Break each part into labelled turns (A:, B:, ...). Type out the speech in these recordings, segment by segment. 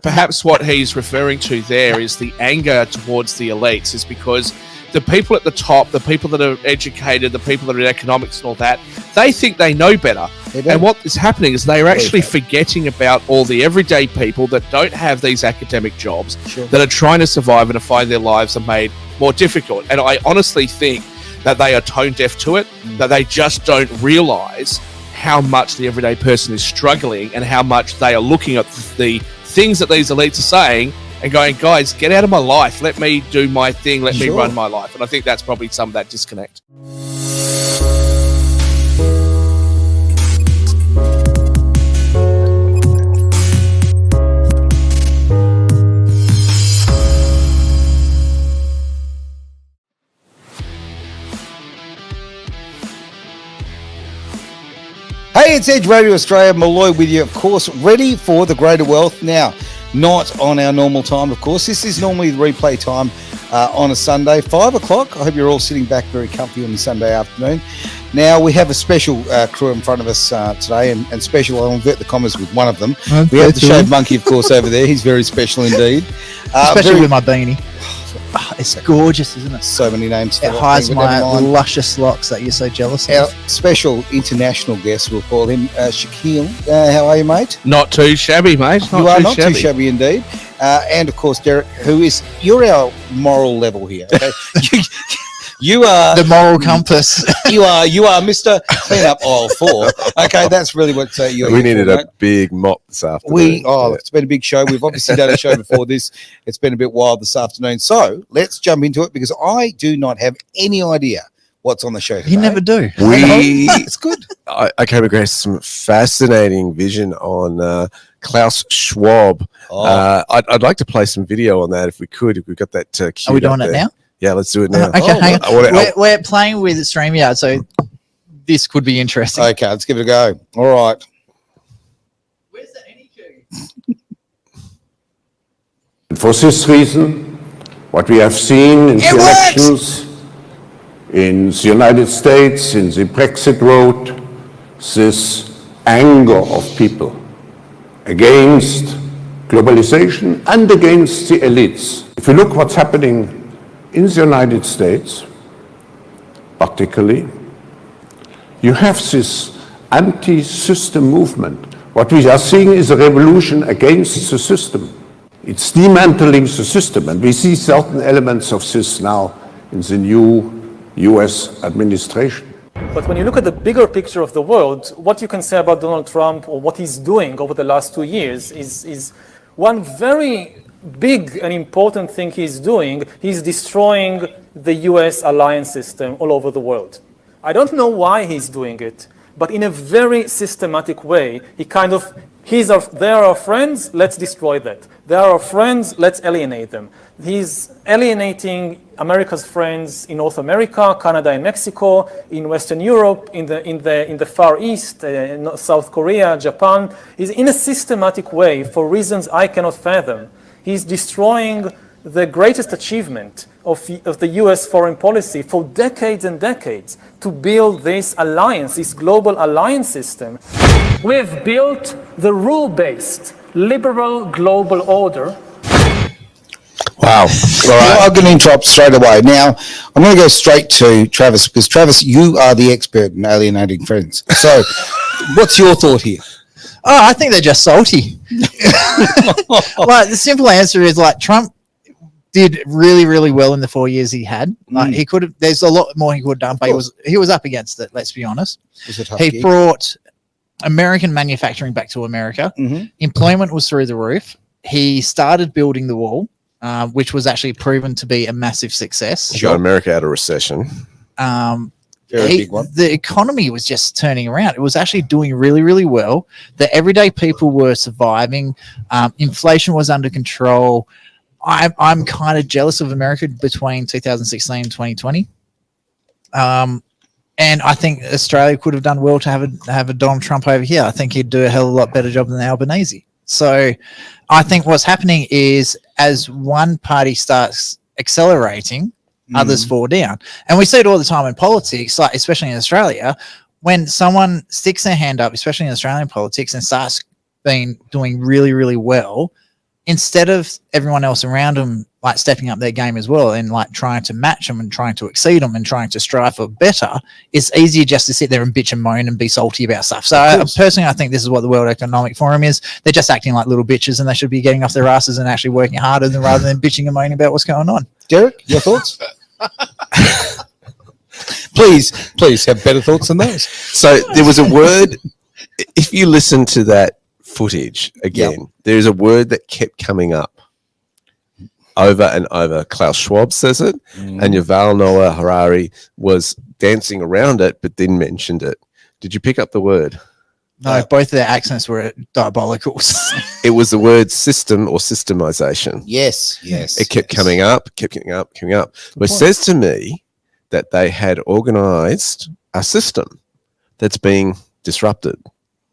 A: Perhaps what he's referring to there is the anger towards the elites is because the people at the top, the people that are educated, the people that are in economics and all that, they think they know better. And what is happening is they're actually forgetting about all the everyday people that don't have these academic jobs, that are trying to survive and to find their lives are made more difficult. And I honestly think that they are tone deaf to it, that they just don't realise how much the everyday person is struggling and how much they are looking at the things that these elites are saying and going, guys, get out of my life. Let me do my thing. Let me run my life. And I think that's probably some of that disconnect.
B: Hey, it's Edge Radio Australia. Malloy with you, of course, ready for the greater wealth. Now, not on our normal time, of course. This is normally the replay time on a Sunday, 5 o'clock. I hope you're all sitting back very comfy on the Sunday afternoon. Now, we have a special crew in front of us today, and special, I'll invert the commas with one of them. We have the Shaved Monkey, of course, over there. He's very special indeed.
C: Especially with my beanie. Oh, it's gorgeous, isn't it?
B: So many names.
C: It hides my luscious locks that you're so jealous of.
B: Our special international guest, we'll call him, Shakeel. How are you, mate?
A: Not too shabby, mate.
B: Not too shabby indeed. And, of course, Derek, you're our moral level here. Okay? You are
C: the moral compass.
B: You are Mr. Clean Up Aisle 4. Okay, that's really what you're.
D: We needed a big mop this afternoon.
B: It's been a big show. We've obviously done a show before this. It's been a bit wild this afternoon. So let's jump into it because I do not have any idea what's on the show today.
C: You never do.
B: It's good.
D: I came across some fascinating vision on Klaus Schwab. I'd like to play some video on that if we could. If we've got that queued.
C: Are we doing it now?
D: Yeah, let's do it now.
C: Okay, hang on. We're playing with StreamYard, so this could be interesting.
B: Okay, let's give it a go. All right.
C: Where's the any cue?
E: For this reason, what we have seen in the elections in the United States, in the Brexit vote, this anger of people against globalization and against the elites. If you look what's happening in the United States, particularly, you have this anti-system movement. What we are seeing is a revolution against the system. It's dismantling the system, and we see certain elements of this now in the new US administration.
F: But when you look at the bigger picture of the world, what you can say about Donald Trump or what he's doing over the last 2 years is one very big and important thing he's doing. He's destroying the US alliance system all over the world. I don't know why he's doing it, but in a very systematic way, they are our friends, let's destroy that. They are our friends, let's alienate them. He's alienating America's friends in North America, Canada and Mexico, in Western Europe, in the Far East, South Korea, Japan. He's in a systematic way for reasons I cannot fathom. He's destroying the greatest achievement of the US foreign policy for decades and decades to build this alliance, this global alliance system. We've built the rule-based liberal global order.
B: Wow. Right. I'm going to interrupt straight away. Now, I'm going to go straight to Travis because, Travis, you are the expert in alienating friends. So what's your thought here?
C: Oh, I think they're just salty. Like the simple answer is like Trump did really, really well in the 4 years he had. Like he could have. There's a lot more he could have done, but he was up against it. Let's be honest. He brought American manufacturing back to America. Employment was through the roof. He started building the wall, which was actually proven to be a massive success.
D: He got America out of recession.
B: Big one.
C: The economy was just turning around. It was actually doing really, really well. The everyday people were surviving. Inflation was under control. I'm kind of jealous of America between 2016 and 2020. And I think Australia could have done well to have a Donald Trump over here. I think he'd do a hell of a lot better job than Albanese. So I think what's happening is as one party starts accelerating, others fall down. And we see it all the time in politics, like especially in Australia, when someone sticks their hand up, especially in Australian politics, and starts doing really, really well, instead of everyone else around them like stepping up their game as well and like trying to match them and trying to exceed them and trying to strive for better, it's easier just to sit there and bitch and moan and be salty about stuff. So personally, I think this is what the World Economic Forum is. They're just acting like little bitches, and they should be getting off their asses and actually working harder rather than bitching and moaning about what's going on.
B: Derek, your thoughts? Please have better thoughts than those.
D: So there was a word, if you listen to that footage again, there's a word that kept coming up over and over. Klaus Schwab says it, and Yuval Noah Harari was dancing around it, but then mentioned it. Did you pick up the word?
C: No, both of their accents were diabolical.
D: It was the word system or systemization.
B: Yes.
D: It kept coming up. Which says to me that they had organized a system that's being disrupted.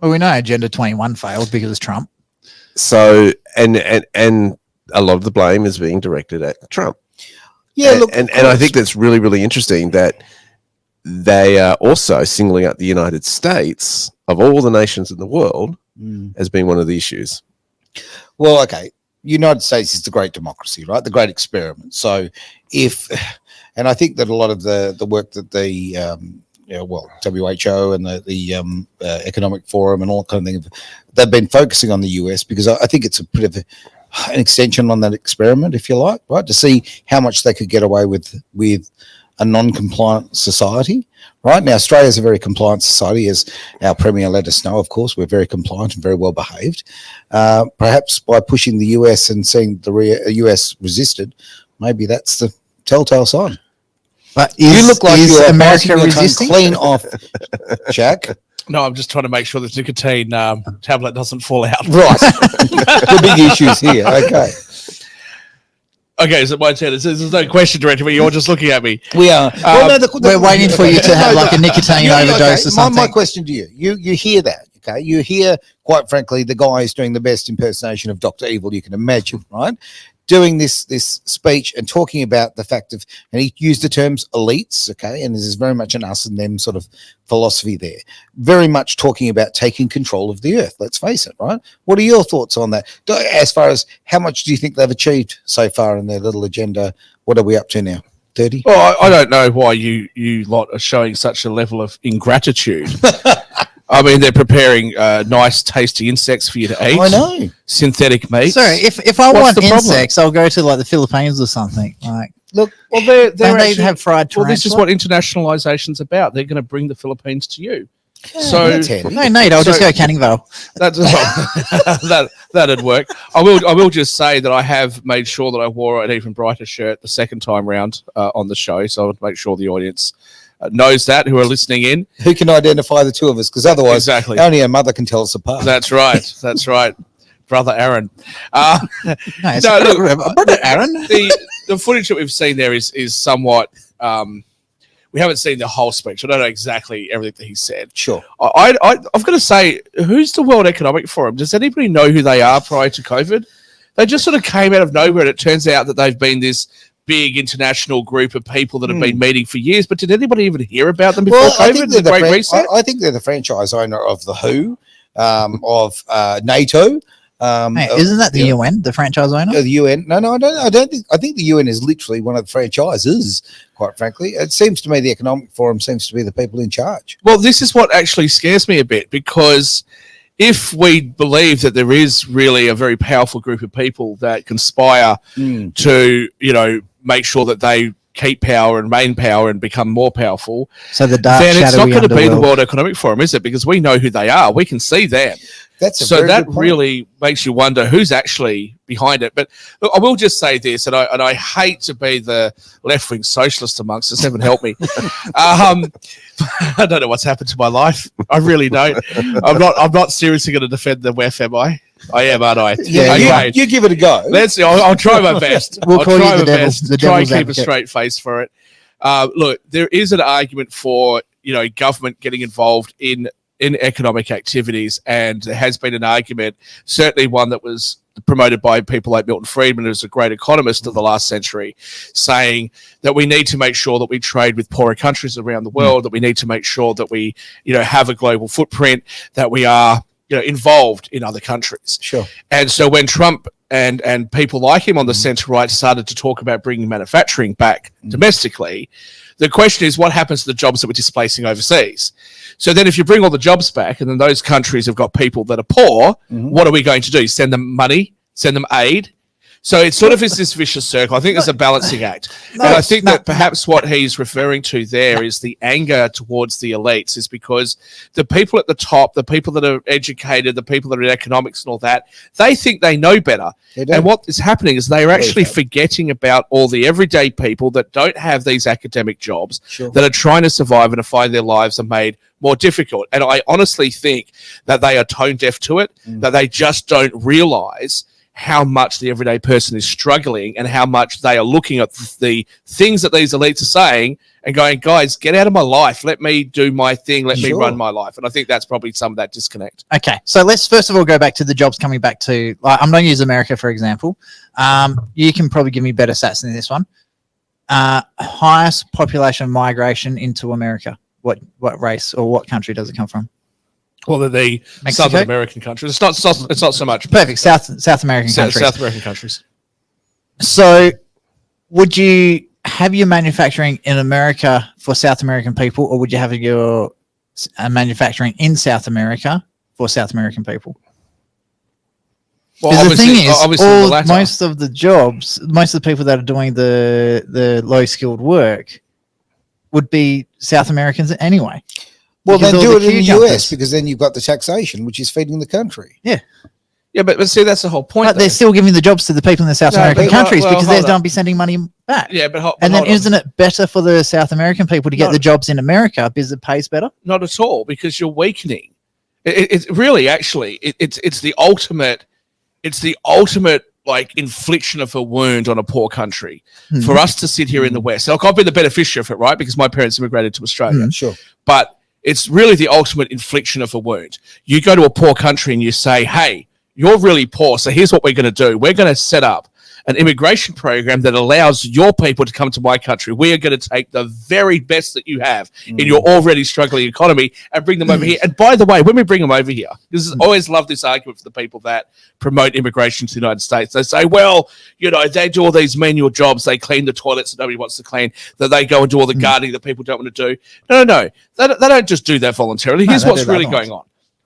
C: Well, we know Agenda 21 failed because of Trump.
D: So, and a lot of the blame is being directed at Trump.
B: Yeah,
D: and I think that's really, really interesting that they are also singling out the United States of all the nations in the world as being one of the issues.
B: Well, okay. United States is the great democracy, right? The great experiment. So and I think that a lot of the work that the WHO and the Economic Forum and all kind of things, they've been focusing on the US because I think it's a bit of an extension on that experiment, if you like, right? To see how much they could get away with a non-compliant society, right? Now, Australia is a very compliant society, as our Premier let us know, of course. We're very compliant and very well behaved. Perhaps by pushing the US and seeing the US resisted, maybe that's the telltale sign.
C: But
B: You look like you're
C: America
B: resisting
C: resisting?
B: clean off, Jack.
A: No, I'm just trying to make sure the nicotine tablet doesn't fall out.
B: Right. The big issues here. Okay.
A: Okay, so my turn. There's no question directed, but you're just looking at me.
B: We are.
C: We're waiting for you to have like a nicotine overdose or something.
B: My question to you. You hear that, okay? You hear, quite frankly, the guy who's doing the best impersonation of Dr. Evil you can imagine, right? Doing this speech and talking about the fact of, and he used the terms elites, okay, and there's very much an us and them sort of philosophy there. Very much talking about taking control of the earth, let's face it, right? What are your thoughts on that? As far as how much do you think they've achieved so far in their little agenda? What are we up to now? 30?
A: Well, I don't know why you lot are showing such a level of ingratitude. I mean, they're preparing nice, tasty insects for you to eat.
B: I know.
A: Synthetic meat.
C: Sorry, if I
A: What's
C: want
A: the problem?
C: insects, I'll go to like the Philippines or something. Like,
B: Look,
A: Well, they're
C: don't they
A: actually,
C: have fried
A: well,
C: tarantula?
A: this is what internationalization's about. They're going to bring the Philippines to you. So
B: that's handy.
C: No, Nate, I'll just go Canning Vale.
A: that's that'd work. I will just say that I have made sure that I wore an even brighter shirt the second time round on the show, so I would make sure the audience knows that who are listening in.
B: Who can identify the two of us? Because otherwise,
A: Exactly.
B: only our mother can tell us apart.
A: That's right, brother Aaron.
C: No, it's
A: No, look,
C: brother Aaron.
A: The footage that we've seen there is somewhat. We haven't seen the whole speech. I don't know exactly everything that he said.
B: Sure.
A: I've got to say, who's the World Economic Forum? Does anybody know who they are prior to COVID? They just sort of came out of nowhere, and it turns out that they've been this big international group of people that have been meeting for years. But did anybody even hear about them before COVID? The Great Reset?
B: I think they're the franchise owner of the WHO, of NATO.
C: Hey, isn't that the UN, the franchise owner?
B: The UN? No, I don't think. I think the UN is literally one of the franchises. Quite frankly, it seems to me the Economic Forum seems to be the people in charge.
A: Well, this is what actually scares me a bit, because if we believe that there is really a very powerful group of people that conspire to, make sure that they keep power and main power and become more powerful,
C: So the dark,
A: then it's not
C: shadowy
A: going to be the
C: underworld.
A: World Economic Forum, is it? Because we know who they are. We can see them. So that really makes you wonder who's actually behind it. But look, I will just say this, and I hate to be the left-wing socialist amongst us. Heaven help me. I don't know what's happened to my life. I really don't. I'm not seriously going to defend the WEF, am I? I am, aren't I?
B: Yeah,
A: Okay.
B: you give it a go.
A: Let's see. I'll try my best.
C: We'll
A: I'll
C: call
A: try
C: you
A: my
C: the devil-
A: best.
C: the
A: Try and
C: devil's
A: keep a
C: advocate.
A: straight face for it. Look, there is an argument for government getting involved in economic activities, and there has been an argument, certainly one that was promoted by people like Milton Friedman, who's a great economist of the last century, saying that we need to make sure that we trade with poorer countries around the world, that we need to make sure that we have a global footprint, that we are involved in other countries.
B: Sure.
A: And so when Trump and people like him on the centre right started to talk about bringing manufacturing back domestically, the question is, what happens to the jobs that we're displacing overseas? So then if you bring all the jobs back and then those countries have got people that are poor, what are we going to do? Send them money, send them aid? So it sort of is this vicious circle. I think there's a balancing act. And I think that perhaps what he's referring to there is the anger towards the elites is because the people at the top, the people that are educated, the people that are in economics and all that, they think they know better. And what is happening is they are actually forgetting about all the everyday people that don't have these academic jobs, that are trying to survive and find their lives are made more difficult. And I honestly think that they are tone deaf to it, that they just don't realize how much the everyday person is struggling and how much they are looking at the things that these elites are saying and going, guys, get out of my life. Let me do my thing. Let me run my life. And I think that's probably some of that disconnect.
C: Okay. So let's first of all go back to the jobs coming back to, I'm going to use America, for example. You can probably give me better stats than this one. Highest population migration into America. What race or what country does it come from?
A: Well, they're the
C: Mexico?
A: Southern American countries. It's not so much.
C: Perfect. South American countries.
A: South American countries.
C: So would you have your manufacturing in America for South American people, or would you have your manufacturing in South America for South American people?
A: Well,
C: the thing is,
A: most
C: of the jobs, most of the people that are doing the low skilled work would be South Americans anyway.
B: Well, then do it in the
C: jumpers.
B: US, because then you've got the taxation, which is feeding the country.
C: Yeah.
A: Yeah, but see, that's the whole point.
C: But they're still giving the jobs to the people in the South American countries because they don't be sending money back.
A: Yeah, but
C: and then isn't it better for the South American people to get the jobs in America because it pays better?
A: Not at all, because you're weakening. It's really actually it's the ultimate. It's the ultimate like infliction of a wound on a poor country for us to sit here in the West. Like, I've been the beneficiary of it, right? Because my parents immigrated to Australia.
B: Sure.
A: But it's really the ultimate infliction of a wound. You go to a poor country and you say, hey, you're really poor, so here's what we're going to do. We're going to set up an immigration program that allows your people to come to my country. We are going to take the very best that you have in your already struggling economy and bring them over here. And by the way, when we bring them over here, this is always love this argument for the people that promote immigration to the United States. They say, well, they do all these manual jobs. They clean the toilets that nobody wants to clean, that they go and do all the gardening that people don't want to do. No. They don't just do that voluntarily. Here's what's really going on.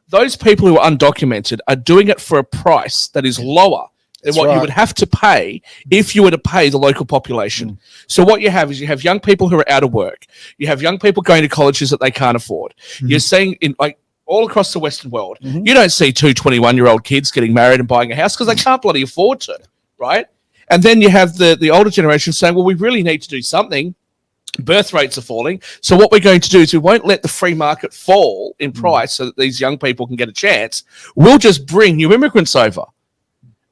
A: Those people who are undocumented are doing it for a price that is lower than what you would have to pay if you were to pay the local population. So what you have is you have young people who are out of work. You have young people going to colleges that they can't afford. You're seeing in like all across the Western world, you don't see two 21-year-old kids getting married and buying a house because they can't bloody afford to, right? And then you have the older generation saying, well, we really need to do something. Birth rates are falling. So what we're going to do is we won't let the free market fall in price so that these young people can get a chance. We'll just bring new immigrants over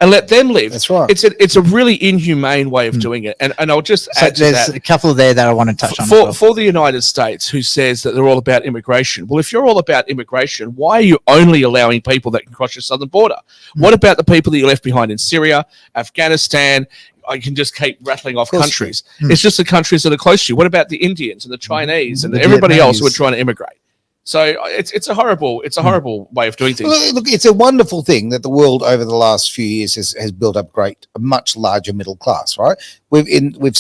A: and let them live.
B: That's right.
A: It's a really inhumane way of doing it. And I'll just add to
C: there's
A: that.
C: a couple there that I want to touch on.
A: For the United States, who says that they're all about immigration. Well, if you're all about immigration, why are you only allowing people that can cross your southern border? What about the people that you left behind in Syria, Afghanistan? I can just keep rattling off countries. It's just the countries that are close to you. What about the Indians and the Chinese and everybody else who are trying to immigrate? So it's a horrible way of doing things.
B: Look, it's a wonderful thing that the world over the last few years has built up a much larger middle class, right? We've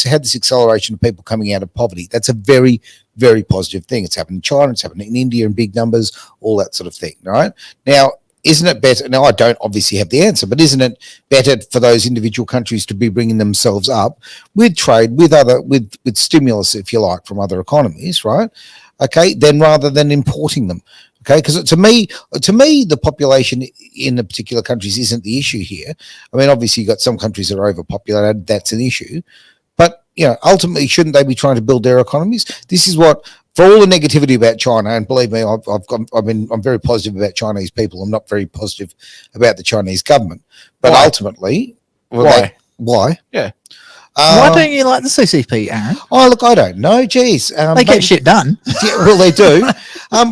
B: had this acceleration of people coming out of poverty. That's a very, very positive thing. It's happened in China, it's happened in India in big numbers, all that sort of thing, right? Now, isn't it better? Now, I don't obviously have the answer, but isn't it better for those individual countries to be bringing themselves up with trade, with stimulus, if you like, from other economies, right? Okay, then rather than importing them. Okay, because to me, the population in the particular countries isn't the issue here. I mean, obviously, you've got some countries that are overpopulated. That's an issue. But, ultimately, shouldn't they be trying to build their economies? This is what, for all the negativity about China, and believe me, I'm very positive about Chinese people. I'm not very positive about the Chinese government. But ultimately, why?
A: Yeah.
C: Why don't you like the CCP, Aaron?
B: Oh, look, I don't know. Geez.
C: They get shit done.
B: Yeah, well, they do.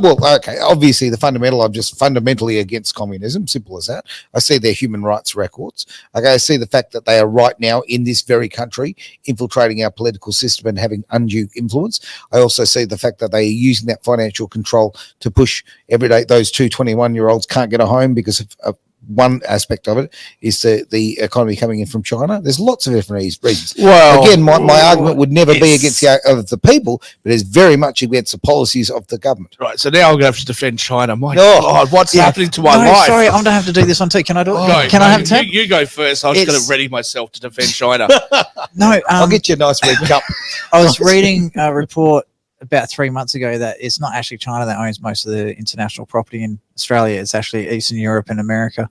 B: Well, okay. Obviously, I'm just fundamentally against communism. Simple as that. I see their human rights records. Okay, I see the fact that they are right now in this very country infiltrating our political system and having undue influence. I also see the fact that they are using that financial control to push every day. Those two 21-year-olds can't get a home because of one aspect of it is the economy coming in from China. There's lots of different reasons.
A: Well,
B: again, my argument would never be against the people, but it's very much against the policies of the government.
A: Right, so now I'm going to have to defend China. My God, what's happening to my
C: No,
A: life?
C: sorry, I'm going to have to do this one too. Can I do it?
A: Go,
C: Can I have a turn?
A: You go first. I was going to ready myself to defend China.
C: No,
B: I'll get you a nice red cup.
C: I was reading a report about 3 months ago that it's not actually China that owns most of the international property in Australia. It's actually Eastern Europe and America.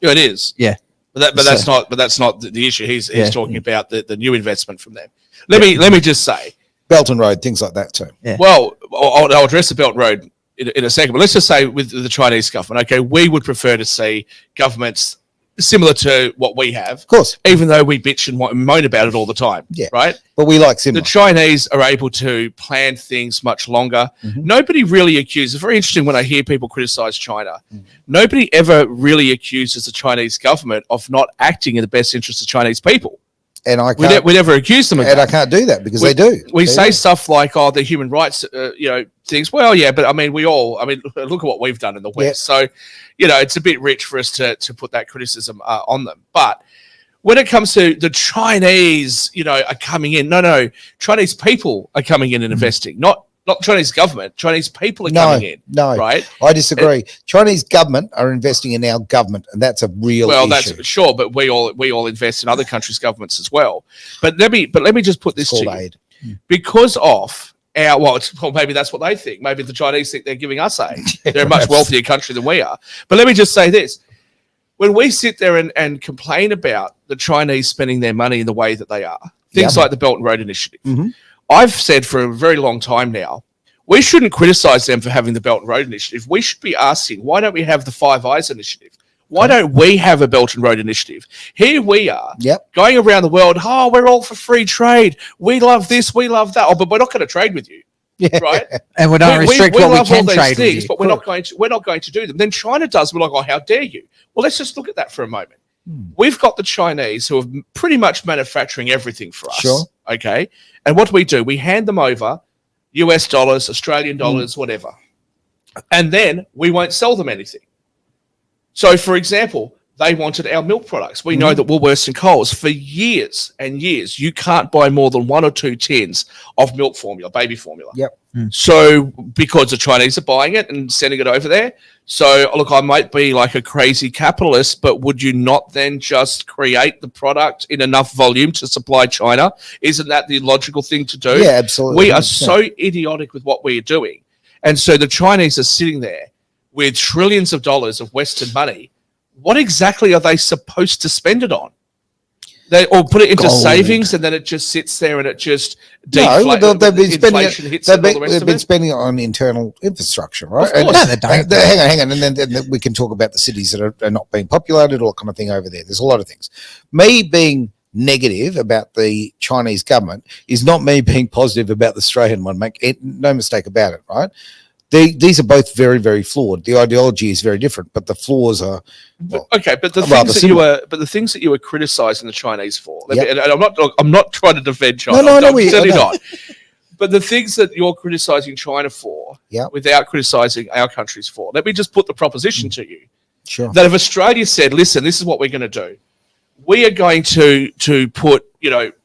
A: Yeah, it is.
C: Yeah.
A: But that's not the issue. He's talking about the new investment from them. Let me just say,
B: Belt and Road, things like that too.
C: Yeah.
A: well, I'll address the Belt and Road in a second, but let's just say with the Chinese government, okay, we would prefer to see governments similar to what we have,
B: Of course.
A: even though we bitch and moan about it all the time.
B: Yeah.
A: Right.
B: But we like similar.
A: The Chinese are able to plan things much longer. Nobody really accuses. It's very interesting when I hear people criticize China. Nobody ever really accuses the Chinese government of not acting in the best interest of Chinese people.
B: And I
A: We
B: can't,
A: never accuse them of
B: and
A: that.
B: I can't do that because they do.
A: We
B: They
A: say
B: do.
A: stuff like, "Oh, the human rights, things." Well, yeah, but I mean, look at what we've done in the West. So, it's a bit rich for us to put that criticism on them. But when it comes to the Chinese, are coming in. No, Chinese people are coming in and investing, not Chinese government. Chinese people are coming in.
B: No,
A: right?
B: I disagree. Chinese government are investing in our government, and that's a real issue.
A: That's sure, but we all invest in other countries' governments as well. But let me just put this to you.
B: aid.
A: Because of maybe that's what they think. Maybe the Chinese think they're giving us aid. They're a much wealthier country than we are. But let me just say this. When we sit there and complain about the Chinese spending their money in the way that they are, things like the Belt and Road Initiative, I've said for a very long time now, we shouldn't criticize them for having the Belt and Road Initiative. We should be asking, why don't we have the Five Eyes Initiative? Why don't we have a Belt and Road Initiative? Here we are going around the world. Oh, we're all for free trade. We love this. We love that. Oh, but we're not going to trade with you. Right?
C: And we don't restrict what we
A: love all
C: can
A: these
C: trade
A: things,
C: with you.
A: but we're not going to do them. Then China does. We're like, oh, how dare you? Well, let's just look at that for a moment. We've got the Chinese who are pretty much manufacturing everything for us.
B: Sure.
A: Okay. And what do? We hand them over US dollars, Australian dollars, whatever. And then we won't sell them anything. So, for example, they wanted our milk products. We know that Woolworths and Coles, for years and years, you can't buy more than 1 or 2 tins of milk formula, baby formula.
B: Yep.
A: So, because the Chinese are buying it and sending it over there. So, look, I might be like a crazy capitalist, but would you not then just create the product in enough volume to supply China? Isn't that the logical thing to do?
B: Yeah, absolutely.
A: We are
B: 100%.
A: so idiotic with what we are doing. And so the Chinese are sitting there with trillions of dollars of Western money. What exactly are they supposed to spend it on? They or put it into savings, and then it just sits there and it just deflates.
B: No, they've been spending
A: inflation hits
B: it.
A: it, all the rest
B: They've
A: of
B: been
A: it.
B: spending it on internal infrastructure, right?
A: Of course.
C: No, they don't.
B: Hang on, and then we can talk about the cities that are not being populated, all that kind of thing over there. There's a lot of things. Me being negative about the Chinese government is not me being positive about the Australian one. Make no mistake about it, right? These are both very, very flawed. The ideology is very different, but the flaws are
A: Okay, but the
B: rather
A: things that you were criticizing the Chinese for,
B: Yep.
A: and I'm not trying to defend China.
B: No,
A: I'm
B: we-
A: certainly
B: I know.
A: not. But the things that you're criticizing China for,
B: Yep.
A: without criticizing our countries for, let me just put the proposition to you
B: sure.
A: that if Australia said, "Listen, this is what we're going to do. We are going to put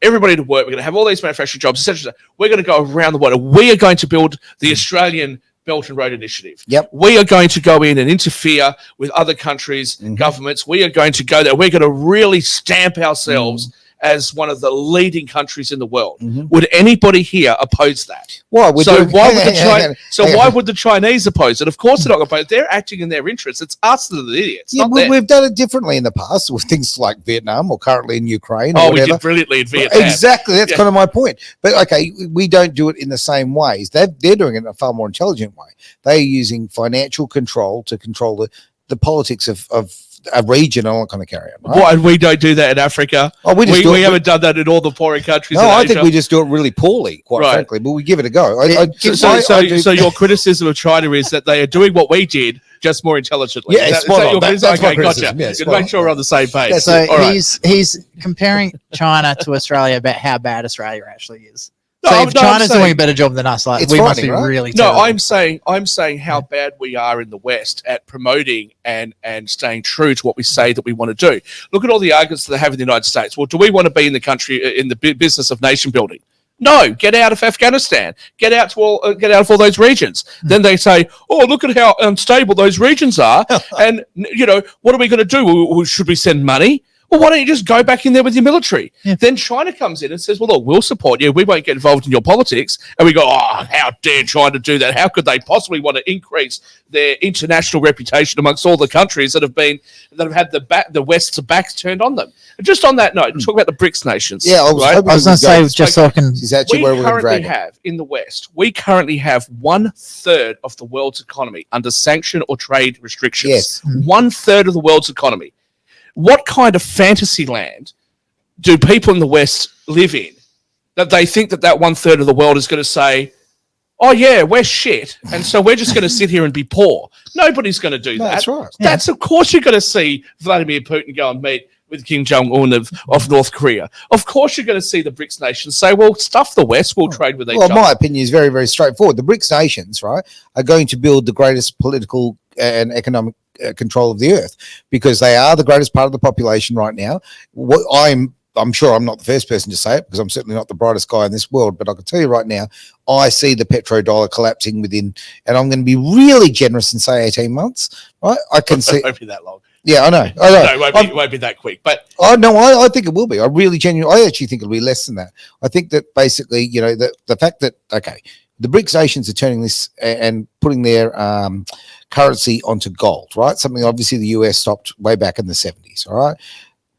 A: everybody to work. We're going to have all these manufacturing jobs, etc. We're going to go around the world. We are going to build the Australian Belt and Road Initiative.
B: Yep.
A: We are going to go in and interfere with other countries' governments. We are going to go there. We're going to really stamp ourselves as one of the leading countries in the world." Would anybody here oppose that?
B: Why would
A: Why would the Chinese oppose it? Of course they're not going to oppose it. They're acting in their interests. It's us that are the idiots.
B: Yeah,
A: not them.
B: we've done it differently in the past with things like Vietnam or currently in Ukraine. Or
A: Oh, we
B: whatever.
A: did brilliantly in Vietnam.
B: Exactly. That's
A: Yeah.
B: kind of my point. But okay, we don't do it in the same ways. They're doing it in a far more intelligent way. They're using financial control to control the politics of a region and all that kind of carry on. Right?
A: What, and we don't do that in Africa.
B: Oh, we
A: haven't done that in all the poorer countries.
B: No,
A: in
B: I
A: Asia.
B: think we just do it really poorly, quite frankly. But we give it a go.
A: So your criticism of China is that they are doing what we did, just more intelligently.
B: Yeah,
A: is that your
B: that's
A: criticism?
B: my
A: Okay,
B: criticism.
A: gotcha.
B: Yeah,
A: Good, make sure we're on the same page.
C: So
A: All right.
C: he's comparing China to Australia about how bad Australia actually is.
A: No,
C: So if
A: no, I'm
C: China's
A: saying-
C: doing a better job than us, like
B: It's
C: we must
B: frightening,
C: be
B: right?
C: really
A: No,
C: terrible.
A: I'm saying how bad we are in the West at promoting and staying true to what we say that we want to do. Look at all the arguments that they have in the United States. Well, do we want to be in the country in the business of nation building? No, get out of Afghanistan. Get out of all those regions. Then they say, "Oh, look at how unstable those regions are." And what are we going to do? Should we send money? Well, why don't you just go back in there with your military? Yeah. Then China comes in and says, well, look, we'll support you. We won't get involved in your politics. And we go, oh, how dare China do that? How could they possibly want to increase their international reputation amongst all the countries that have had the West's backs turned on them? And just on that note, talk about the BRICS nations.
B: Yeah, I
C: was going to say, just so I can...
B: Is actually where we're going to drag it.
A: In the West, we currently have 1/3 of the world's economy under sanction or trade restrictions.
B: Yes.
A: 1/3 of the world's economy. What kind of fantasy land do people in the West live in that they think that 1/3 of the world is going to say, oh, yeah, we're shit, and so we're just going to sit here and be poor? Nobody's going to do that.
B: That's right.
A: That's, of course, you're going to see Vladimir Putin go and meet with Kim Jong-un of North Korea. Of course, you're going to see the BRICS nations say, well, stuff the West, we'll trade with each other.
B: Well, my opinion is very, very straightforward. The BRICS nations, right, are going to build the greatest political and economic control of the earth because they are the greatest part of the population right now. I'm sure I'm not the first person to say it because I'm certainly not the brightest guy in this world, but I can tell you right now, I see the petrodollar collapsing within, and I'm going to be really generous and say 18 months, right? I can see.
A: It won't be that long.
B: Yeah, I know.
A: No, it won't be that quick. But
B: I think it will be. I actually think it'll be less than that. I think that basically, the fact that, okay, the BRICS nations are turning this and putting their currency onto gold, right? Something obviously the US stopped way back in the 70s, all right?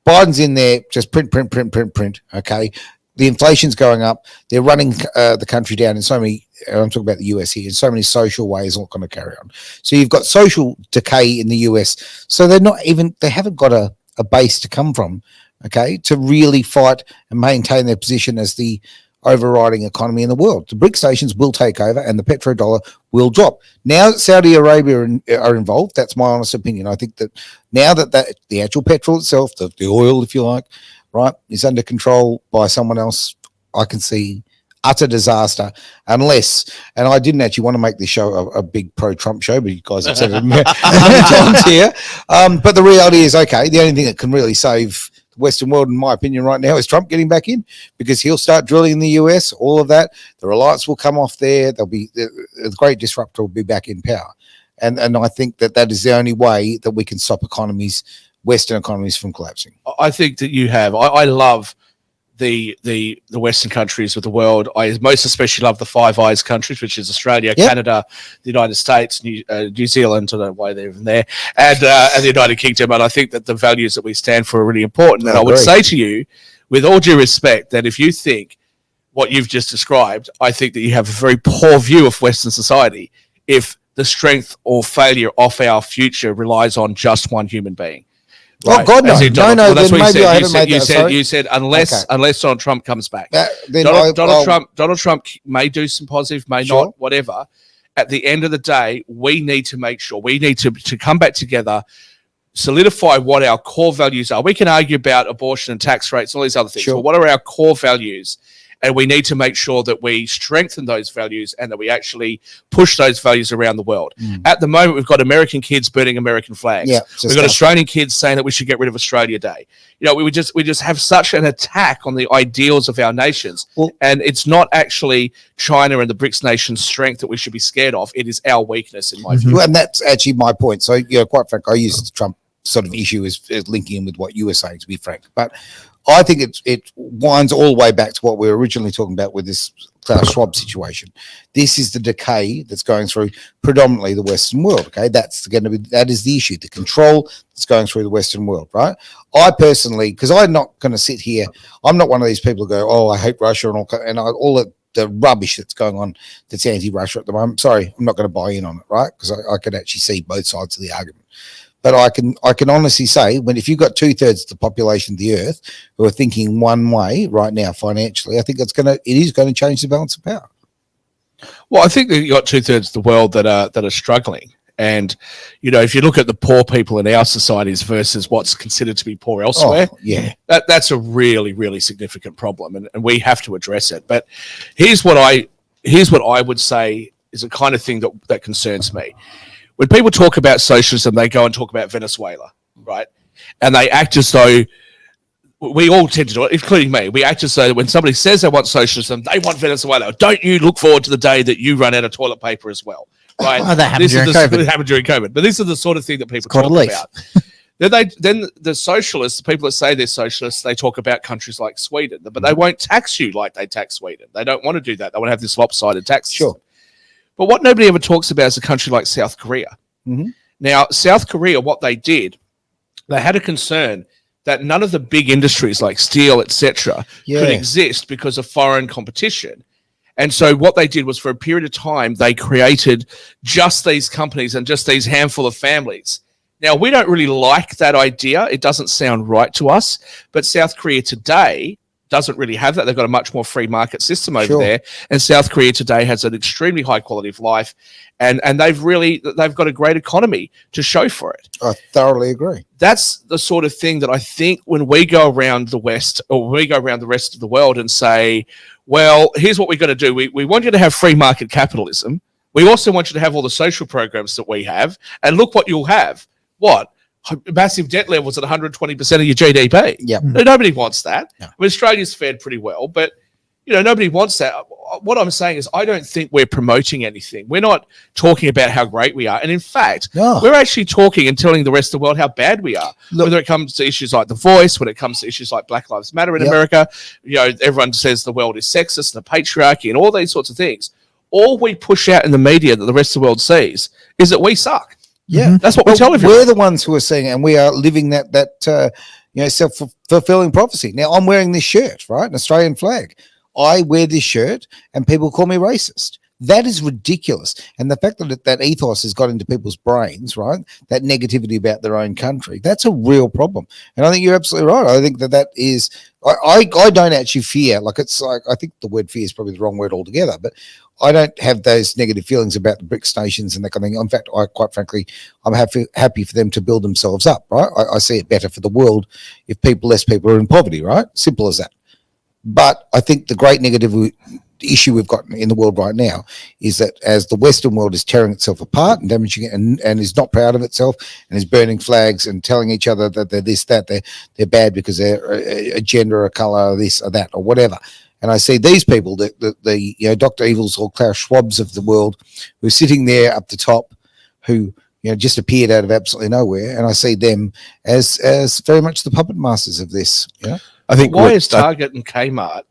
B: Biden's in there, just print, okay? The inflation's going up. They're running the country down in so many, I'm talking about the US here, in so many social ways, all going to carry on. So you've got social decay in the US. So they haven't got a base to come from, okay, to really fight and maintain their position as the overriding economy in the world. The BRICS nations will take over and the petrodollar will drop. Now that Saudi Arabia are involved, that's my honest opinion. I think that now that the actual petrol itself, the oil, if you like, right, is under control by someone else, I can see utter disaster unless, and I didn't actually want to make this show a big pro-Trump show, but you guys have said it many times here. But the reality is, okay, the only thing that can really save the Western world, in my opinion, right now is Trump getting back in because he'll start drilling in the US, all of that. The reliance will come off there. The great disruptor will be back in power. And I think that is the only way that we can stop Western economies from collapsing.
A: I think that you have. I love the Western countries of the world. I most especially love the Five Eyes countries, which is Australia, Canada, the United States, New Zealand. I don't know why they're even there, and the United Kingdom. And I think that the values that we stand for are really important. And I would say to you, with all due respect, that if you think what you've just described, I think that you have a very poor view of Western society if the strength or failure of our future relies on just one human being.
B: Right. Oh God, no! No.
A: That's
B: then
A: what
B: maybe I haven't made that.
A: You said unless Donald Trump comes back.
B: Then
A: Donald Trump may do some positive, may not, whatever. At the end of the day, we need to make sure we need to come back together, solidify what our core values are. We can argue about abortion and tax rates, all these other things, but what are our core values? And we need to make sure that we strengthen those values and that we actually push those values around the world. At the moment, we've got American kids burning American flags. We've got Australian kids saying that we should get rid of Australia Day. We just have such an attack on the ideals of our nations. And it's not actually China and the BRICS nations' strength that we should be scared of. It is our weakness, in my view.
B: And that's actually my point. So, quite frankly, I use the Trump sort of issue as linking in with what you were saying, to be frank. But I think it winds all the way back to what we were originally talking about with this Klaus Schwab situation. This is the decay that's going through predominantly the Western world. Okay, that is the issue, the control that's going through the Western world, right? I personally, because I'm not going to sit here, I'm not one of these people who go, oh, I hate Russia and all the rubbish that's going on that's anti-Russia at the moment. Sorry, I'm not going to buy in on it, right? Because I could actually see both sides of the argument. But I can honestly say, if you've got 2/3 of the population of the earth who are thinking one way right now financially, I think it is going to change the balance of power.
A: Well, I think that you got 2/3 of the world that are struggling. And, if you look at the poor people in our societies versus what's considered to be poor elsewhere, that's a really, really significant problem, and we have to address it. But here's what I would say is the kind of thing that concerns me. When people talk about socialism, they go and talk about Venezuela, right? And they act as though we all tend to do it, including me. We act as though when somebody says they want socialism, they want Venezuela. Don't you look forward to the day that you run out of toilet paper as well? Right?
C: Oh, that happened
A: during COVID. But this is the sort of thing that people talk about. Then the socialists, the people that say they're socialists, they talk about countries like Sweden, but they won't tax you like they tax Sweden. They don't want to do that. They want to have this lopsided tax system.
B: Sure.
A: But what nobody ever talks about is a country like South Korea.
B: Mm-hmm.
A: Now, South Korea, what they did, they had a concern that none of the big industries like steel, etc., could exist because of foreign competition. And so what they did was, for a period of time, they created just these companies and just these handful of families. Now, we don't really like that idea. It doesn't sound right to us. But South Korea today doesn't really have that. They've got a much more free market system over there. And South Korea today has an extremely high quality of life. And they've got a great economy to show for it.
B: I thoroughly agree.
A: That's the sort of thing that I think when we go around the West, or we go around the rest of the world and say, well, here's what we're going to do. We want you to have free market capitalism. We also want you to have all the social programs that we have. And look what you'll have. What? Massive debt levels at 120% of your GDP.
B: Yep.
A: Nobody wants that.
B: No.
A: I mean, Australia's fared pretty well, but nobody wants that. What I'm saying is I don't think we're promoting anything. We're not talking about how great we are. And in fact, we're actually talking and telling the rest of the world how bad we are. Whether it comes to issues like The Voice, when it comes to issues like Black Lives Matter in America, everyone says the world is sexist and the patriarchy and all these sorts of things. All we push out in the media that the rest of the world sees is that we suck.
B: Yeah,
A: that's what we tell everyone.
B: We're the ones who are saying, and we are living that self-fulfilling prophecy. Now, I'm wearing this shirt, right? An Australian flag. I wear this shirt, and people call me racist. That is ridiculous. And the fact that ethos has got into people's brains, right? That negativity about their own country, that's a real problem. And I think you're absolutely right. I think that is. I don't actually fear. I think the word fear is probably the wrong word altogether, but I don't have those negative feelings about the BRICS nations and that kind of thing. In fact, quite frankly, I'm happy for them to build themselves up, right? I see it better for the world if less people are in poverty, right? Simple as that. But I think the great negative issue we've got in the world right now is that as the Western world is tearing itself apart and damaging it and is not proud of itself and is burning flags and telling each other that they're this, that, they're bad because they're a gender, a color, this or that or whatever. And I see these people, the Dr. Evils or Klaus Schwabs of the world, who are sitting there up the top, who just appeared out of absolutely nowhere, and I see them as very much the puppet masters of this.
A: I think why is Target and Kmart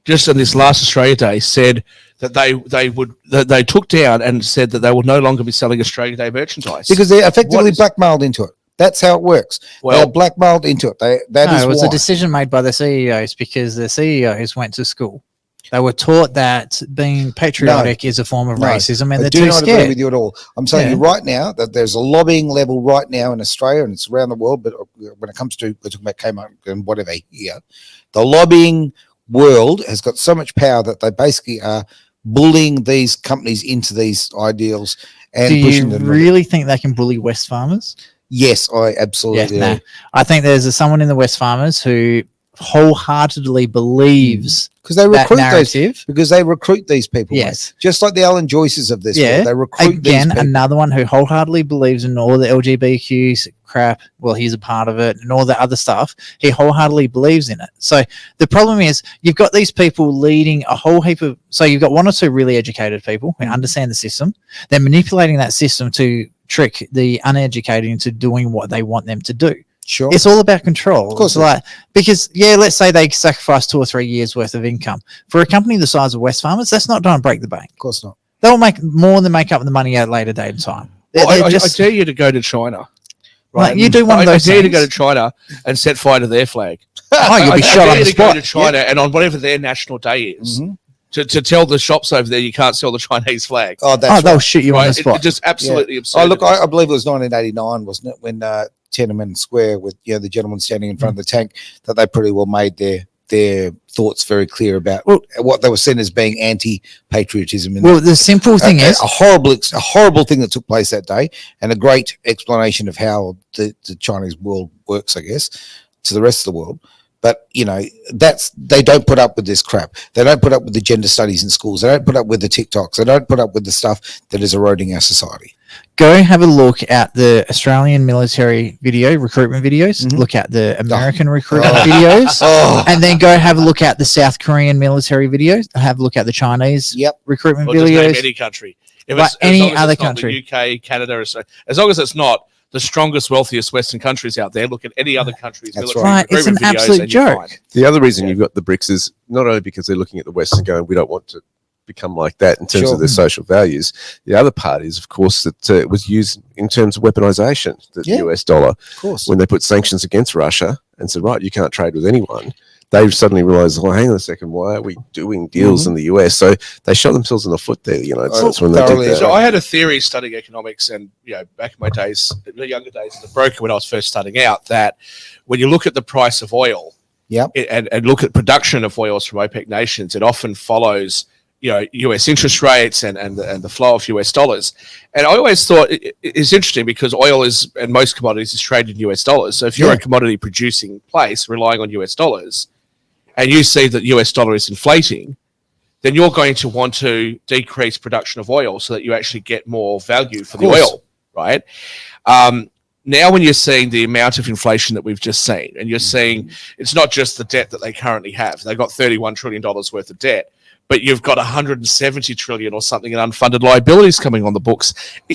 A: just on this last Australia Day said that they took down and said that they will no longer be selling Australia Day merchandise
B: because they're effectively blackmailed into it. That's how it works. Well, they're blackmailed into it. It
C: was a decision made by the CEOs because the CEOs went to school. They were taught that being patriotic is a form of racism, and they're too scared. I do not agree with
B: you at all. I'm telling you right now that there's a lobbying level right now in Australia, and it's around the world, but when it comes to, we're talking about Kmart and whatever here, the lobbying world has got so much power that they basically are bullying these companies into these ideals and pushing them.
C: Do you really think they can bully West Farmers?
B: Yes, I absolutely do.
C: I think there's someone in the West Farmers who wholeheartedly believes
B: because they recruit these people.
C: Yes,
B: just like the Alan Joyces of this world, they recruit these people.
C: Another one who wholeheartedly believes in all the LGBTQ crap. Well, he's a part of it, and all the other stuff. He wholeheartedly believes in it. So the problem is, you've got these people leading a whole heap of. So you've got one or two really educated people who understand the system. They're manipulating that system to trick the uneducated into doing what they want them to do.
B: Sure.
C: It's all about control.
B: Of course.
C: Because let's say they sacrifice 2 or 3 years worth of income. For a company the size of West Farmers, that's not going to break the bank.
B: Of course not.
C: They'll make more than make up the money at a later date in time.
A: I dare you to go to China.
C: Right? Like, you do one of those
A: I dare you to go to China and set fire to their flag.
C: You'll be shot on the spot.
A: Go to China and on whatever their national day is, to tell the shops over there you can't sell the Chinese flag.
B: Oh, that's
C: they'll
B: right.
C: shoot you on the spot.
A: It just absolutely absurd.
B: Oh, look, I believe it was 1989, wasn't it, when Tiananmen Square, with the gentleman standing in front of the tank, that they pretty well made their thoughts very clear about what they were seen as being anti-patriotism.
C: The simple thing is
B: a horrible thing that took place that day, and a great explanation of how the Chinese world works, I guess, to the rest of the world. But they don't put up with this crap. They don't put up with the gender studies in schools. They don't put up with the TikToks. They don't put up with the stuff that is eroding our society.
C: Go have a look at the Australian military recruitment videos. Look at the American recruitment videos, and then go have a look at the South Korean military videos. Have a look at the Chinese recruitment videos.
A: Any country,
C: any other country,
A: the UK, Canada, as long as it's not the strongest, wealthiest Western countries out there. Look at any other countries.
B: That's
C: right. It's an absolute joke.
D: The other reason you've got the BRICS is not only because they're looking at the West and going, we don't want to become like that in terms of their social values. The other part is, of course, that it was used in terms of weaponization, the US dollar.
B: Of course.
D: When they put sanctions against Russia and said, right, you can't trade with anyone, they suddenly realized, well, hang on a second, why are we doing deals in the US? So they shot themselves in the foot there, that's when they did that.
A: So I had a theory studying economics and, back in my days, the younger days as a broker when I was first starting out, that when you look at the price of oil and look at production of oils from OPEC nations, it often follows US interest rates and the flow of US dollars. And I always thought it's interesting because oil and most commodities is traded in US dollars. So if you're a commodity producing place relying on US dollars and you see that US dollar is inflating, then you're going to want to decrease production of oil so that you actually get more value for the oil, right? Now when you're seeing the amount of inflation that we've just seen, and you're seeing it's not just the debt that they currently have. They've got $31 trillion worth of debt. But you've got 170 trillion or something in unfunded liabilities coming on the books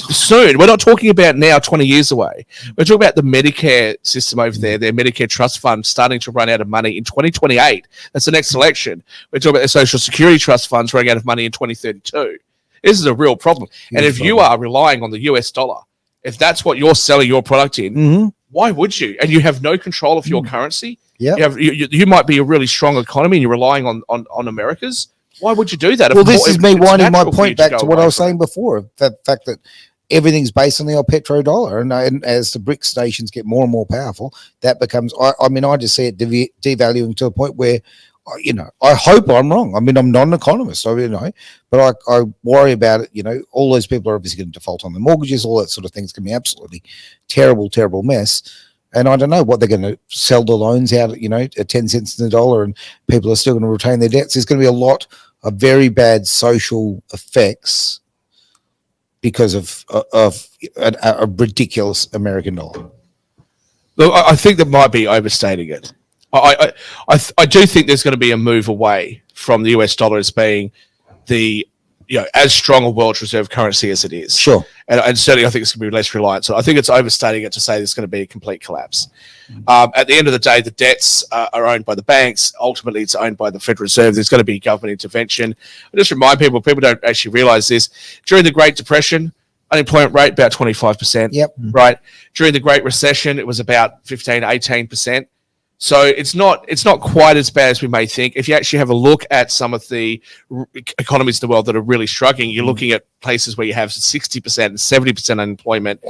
A: soon. We're not talking about now, 20 years away. We're talking about the Medicare system over there, their Medicare trust fund starting to run out of money in 2028. That's the next election. We're talking about the Social Security trust funds running out of money in 2032. This is a real problem. And if you are relying on the US dollar, if that's what you're selling your product in, why would you? And you have no control of your currency. You might be a really strong economy and you're relying on America's. Why would you do that?
B: Well, this is me winding my point back to what I was saying before, the fact that everything's based on the old petrodollar. And as the BRICS nations get more and more powerful, that becomes, I just see it devaluing to a point where, I hope I'm wrong. I mean, I'm not an economist, but I worry about it. All those people are obviously going to default on their mortgages, all that sort of thing's going to be absolutely terrible, terrible mess. And I don't know what they're going to sell the loans out at 10 cents in the dollar, and people are still going to retain their debts. There's going to be a lot of very bad social effects because of a ridiculous American dollar.
A: Look, I think that might be overstating it. I do think there's going to be a move away from the US dollar as being the as strong a world reserve currency as it is.
B: Sure.
A: And certainly I think it's going to be less reliant. So I think it's overstating it to say there's going to be a complete collapse. At the end of the day, the debts are owned by the banks. Ultimately, it's owned by the Federal Reserve. There's going to be government intervention. I just remind people don't actually realize this. During the Great Depression, unemployment rate about 25%.
B: Yep.
A: Right. During the Great Recession, it was about 15, 18%. So it's not quite as bad as we may think. If you actually have a look at some of the economies in the world that are really struggling, you're looking at places where you have 60% and 70% unemployment,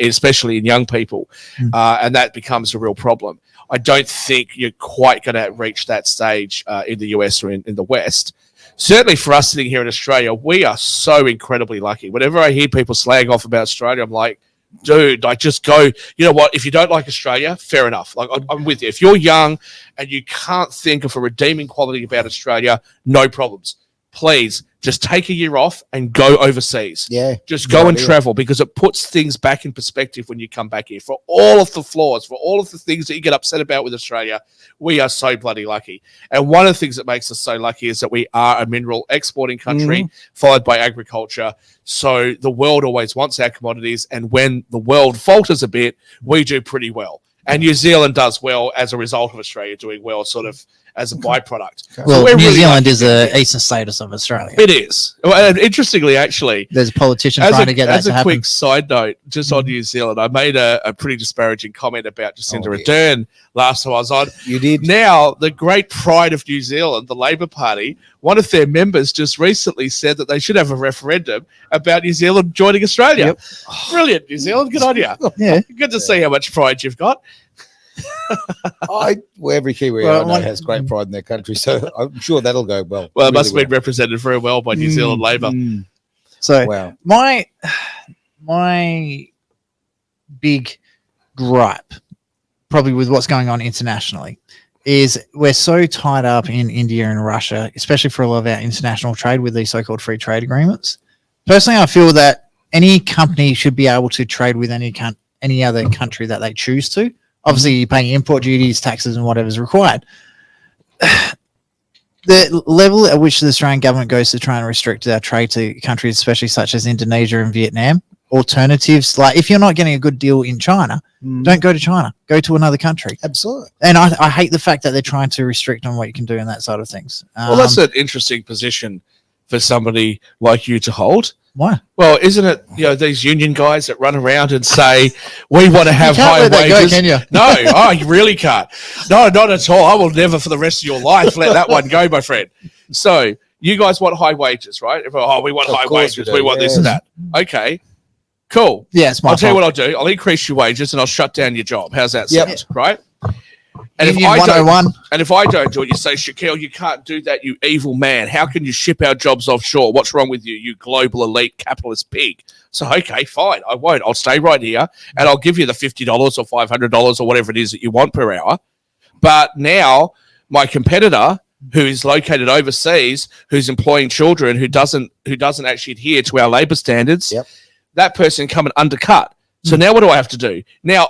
A: especially in young people, and that becomes a real problem. I don't think you're quite going to reach that stage in the US or in the West. Certainly for us sitting here in Australia, we are so incredibly lucky. Whenever I hear people slag off about Australia, I'm like, dude, just go, you know what, if you don't like Australia, fair enough. I'm with you. If you're young and you can't think of a redeeming quality about Australia, no problems. Please just take a year off and go overseas.
B: Yeah.
A: Just go and travel, because it puts things back in perspective when you come back here. For all of the flaws, for all of the things that you get upset about with Australia, we are so bloody lucky. And one of the things that makes us so lucky is that we are a mineral exporting country, followed by agriculture. So the world always wants our commodities. And when the world falters a bit, we do pretty well. And New Zealand does well as a result of Australia doing well, sort of as a byproduct.
C: Well,
A: So we're
C: New
A: really
C: Zealand
A: lucky.
C: is the eastern status of Australia.
A: It is. Well, and interestingly, actually,
C: There's a politician trying to get that
A: as
C: to
A: a
C: happen.
A: quick side note, just on New Zealand, I made a pretty disparaging comment about Jacinda
B: Oh, dear.
A: Ardern last time I was on.
B: You did.
A: Now, the great pride of New Zealand, the Labor Party, one of their members just recently said that they should have a referendum about New Zealand joining Australia.
C: Yep.
A: Brilliant, New Zealand. Good on you.
C: Yeah.
A: Good to see how much pride you've got.
B: Every Kiwi
C: Well,
B: I know has great pride in their country, so I'm sure that'll go well.
A: Well, it
B: Really
A: must have been represented very well by New Zealand Labor.
C: So
B: Wow.
C: my big gripe, probably with what's going on internationally, is we're so tied up in India and Russia, especially for a lot of our international trade with these so-called free trade agreements. Personally, I feel that any company should be able to trade with any other country that they choose to. Obviously, you're paying import duties, taxes, and whatever's required. The level at which the Australian government goes to try and restrict our trade to countries, especially such as Indonesia and Vietnam, alternatives, like if you're not getting a good deal in China, don't go to China, go to another country.
B: Absolutely.
C: And I hate the fact that they're trying to restrict on what you can do in that side of things.
A: Well, that's an interesting position for somebody like you to hold.
C: Why?
A: Well, isn't it, these union guys that run around and say, we want to have
C: can't
A: higher
C: let that go,
A: wages?
C: can you?
A: No, you really can't. No, not at all. I will never for the rest of your life let that one go, my friend. So you guys want high wages, right? We want
B: Of
A: high
B: course
A: wages.
B: we
A: We
B: do,
A: want this and that. Okay, cool.
C: Yeah, it's my
A: I'll tell you
C: fault.
A: what I'll do. I'll increase your wages and I'll shut down your job. How's that
B: Yep.
A: sound, right? And
C: Union
A: if I don't,
C: 101.
A: and if I don't do it, you say, Shakeel, you can't do that, you evil man. How can you ship our jobs offshore? What's wrong with you, you global elite capitalist pig? So, okay, fine, I won't. I'll stay right here and I'll give you the $50 or $500 or whatever it is that you want per hour. But now my competitor, who is located overseas, who's employing children, who doesn't actually adhere to our labour standards,
B: Yep.
A: that person come and undercut. So now what do I have to do? Now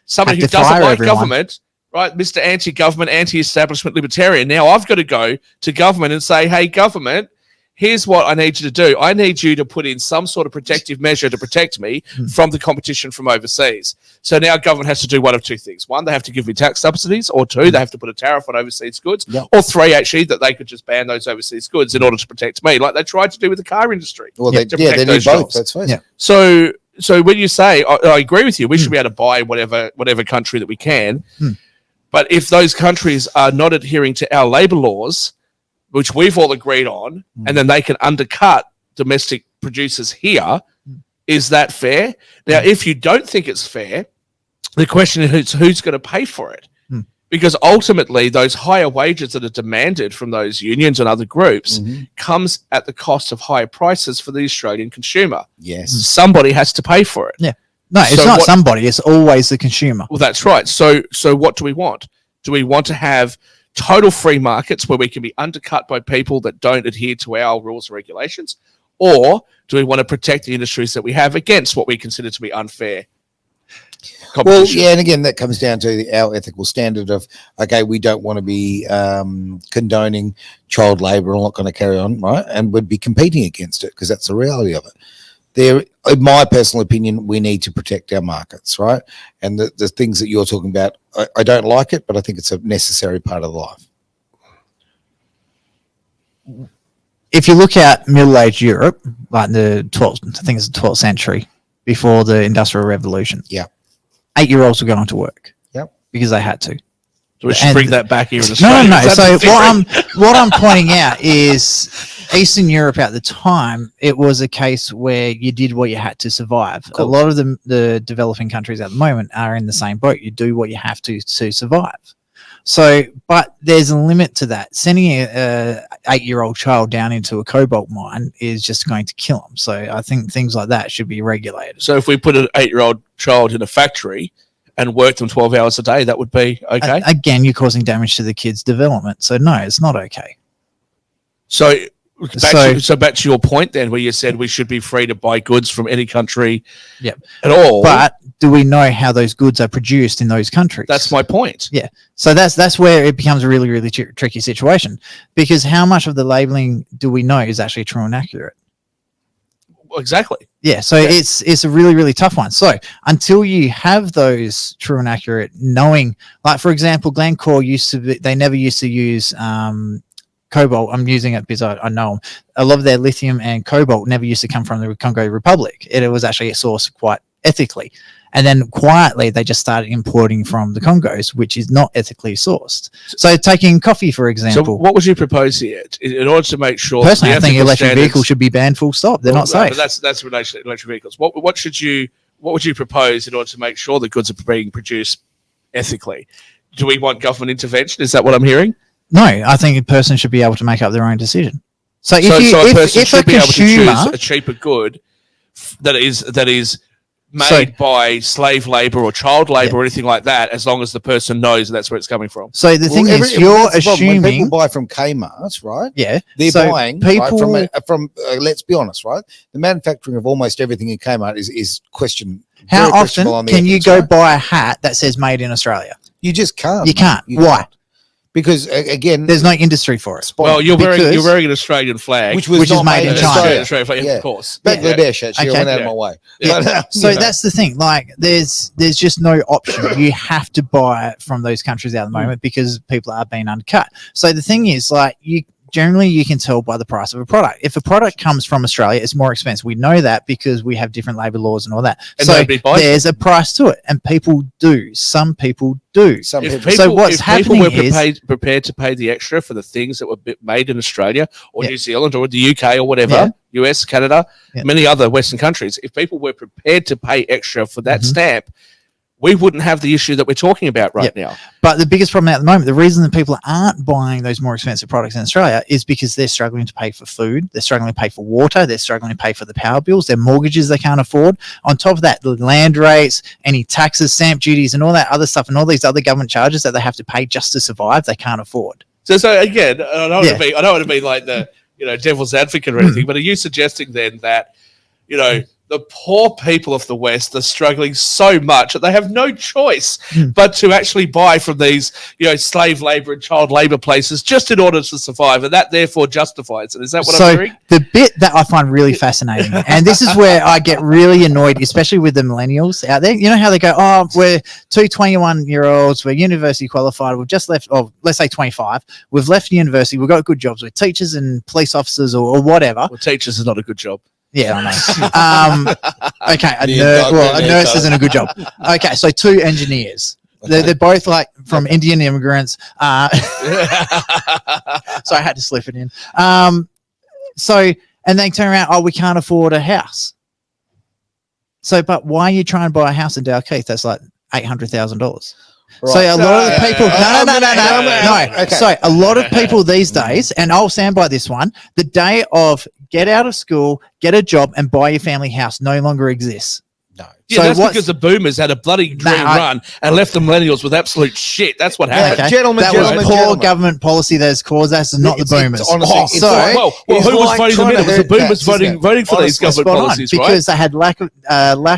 A: somebody who
C: Have to
A: doesn't
C: fire
A: like
C: everyone.
A: government, right, Mr. Anti-government, anti-establishment libertarian, now I've got to go to government and say, hey, government, here's what I need you to do. I need you to put in some sort of protective measure to protect me from the competition from overseas. So now government has to do one of two things. One, they have to give me tax subsidies, or two, they have to put a tariff on overseas goods,
B: Yep.
A: or three, actually, that they could just ban those overseas goods in order to protect me, like they tried to do with the car industry.
B: Well,
A: to
B: they
A: protect
B: need
A: those
B: both.
A: jobs.
B: That's fine.
C: Yeah.
A: So when you say, I agree with you, we should be able to buy whatever country that we can. But if those countries are not adhering to our labour laws, which we've all agreed on, and then they can undercut domestic producers here, is that fair? Now, if you don't think it's fair, the question is who's going to pay for it? Because ultimately, those higher wages that are demanded from those unions and other groups comes at the cost of higher prices for the Australian consumer.
B: Yes.
A: Somebody has to pay for it.
C: Yeah. No, it's
A: So
C: not
A: what-
C: somebody. It's always the consumer.
A: Well, that's right. So what do we want? Do we want to have total free markets where we can be undercut by people that don't adhere to our rules and regulations? Or do we want to protect the industries that we have against what we consider to be unfair
B: Well,
A: competition?
B: yeah, and again, that comes down to our ethical standard of, okay, we don't want to be condoning child labour. I'm not going to carry on, right? And we'd be competing against it because that's the reality of it. There, in my personal opinion, we need to protect our markets, right? And the things that you're talking about, I don't like it, but I think it's a necessary part of life.
C: If you look at middle-aged Europe, like the 12th, I think it's the 12th century, before the Industrial Revolution.
B: Yeah.
C: 8-year-olds were going to work.
B: Yep.
C: Because they had to.
A: So we should
C: And-
A: bring that back here in
C: No,
A: Australia.
C: no.
A: Is
C: So
A: that the theory?
C: what I'm pointing out is Eastern Europe at the time, it was a case where you did what you had to survive. A lot of the developing countries at the moment are in the same boat. You do what you have to survive. So, but there's a limit to that. Sending a 8-year-old child down into a cobalt mine is just going to kill them. So I think things like that should be regulated.
A: So if we put an 8-year-old child in a factory and worked them 12 hours a day, that would be okay?
C: Again, you're causing damage to the kid's development. So no, it's not okay.
A: So back to your point then, where you said we should be free to buy goods from any country
C: Yep.
A: at all.
C: But do we know how those goods are produced in those countries?
A: That's my point.
C: Yeah. So that's where it becomes a really, really tricky situation, because how much of the labeling do we know is actually true and accurate?
A: Exactly.
C: Yeah, so it's a really, really tough one. So until you have those true and accurate knowing, like for example, Glencore they never used to use cobalt. I'm using it because I know them. A lot of their lithium and cobalt never used to come from the Congo Republic. It was actually sourced quite ethically. And then quietly, they just started importing from the Congos, which is not ethically sourced. So taking coffee, for example.
A: So what would you propose here in order to make sure?
C: Personally, I think electric vehicles should be banned full stop. They're not safe.
A: But that's in relation to electric vehicles. What would you propose in order to make sure the goods are being produced ethically? Do we want government intervention? Is that what I'm hearing?
C: No, I think a person should be able to make up their own decision. So if
A: a person should be able to
C: consumer
A: choose a cheaper good that is made by slave labor or child labor or anything like that, as long as the person knows that's where it's coming from.
C: So the thing is, you're assuming
B: when people buy from Kmart, right?
C: Yeah,
B: they're buying from let's be honest, right? The manufacturing of almost everything in Kmart is questioned.
C: How often can you go buy a hat that says "Made in Australia"?
B: You just can't.
C: You can't. Why?
B: Because again,
C: there's no industry for it.
A: Well, you're wearing an Australian flag,
C: which is made in China.
A: Australian flag, of course.
B: Bangladesh, actually, I went out of my way.
C: Yeah. So that's the thing. Like, there's just no option. You have to buy it from those countries at the moment because people are being undercut. So the thing is, like, you can tell by the price of a product. If a product comes from Australia, it's more expensive. We know that because we have different labor laws and all that. And so there's a price to it, and people do. Some people do.
A: If people were prepared to pay the extra for the things that were made in Australia or New Zealand or the UK or whatever, US, Canada, many other Western countries, if people were prepared to pay extra for that stamp, we wouldn't have the issue that we're talking about right now.
C: But the biggest problem at the moment, the reason that people aren't buying those more expensive products in Australia is because they're struggling to pay for food, they're struggling to pay for water, they're struggling to pay for the power bills, their mortgages they can't afford. On top of that, the land rates, any taxes, stamp duties, and all that other stuff, and all these other government charges that they have to pay just to survive, they can't afford.
A: So again, I don't want to be like the devil's advocate or anything, but are you suggesting then that the poor people of the West are struggling so much that they have no choice but to actually buy from these, slave labor and child labor places just in order to survive, and that therefore justifies it? Is that what I'm hearing?
C: The bit that I find really fascinating, and this is where I get really annoyed, especially with the millennials out there. You know how they go, "Oh, we're two 21-year-olds, we're university qualified, we've just left, or let's say 25, we've left university, we've got good jobs, we're teachers and police officers or whatever."
A: Well, teachers is not a good job.
C: Yeah, I know. Okay, a nurse isn't a good job. Okay, so two engineers. They're both like from Indian immigrants. So I had to slip it in. And they turn around, "Oh, we can't afford a house." So, but why are you trying to buy a house in Dalkeith that's like $800,000? Right. So a lot of the people, no. Okay. So a lot of people these days, and I'll stand by this one, the day of get out of school, get a job, and buy your family house no longer exists.
A: No. Yeah, so that's because the boomers had a bloody dream run and left the millennials with absolute shit. That's what happened.
C: Okay. That was poor government policy that has caused that, not the boomers.
A: Honestly, who was voting the middle? The boomers voting for these government policies, right?
C: Because they had lack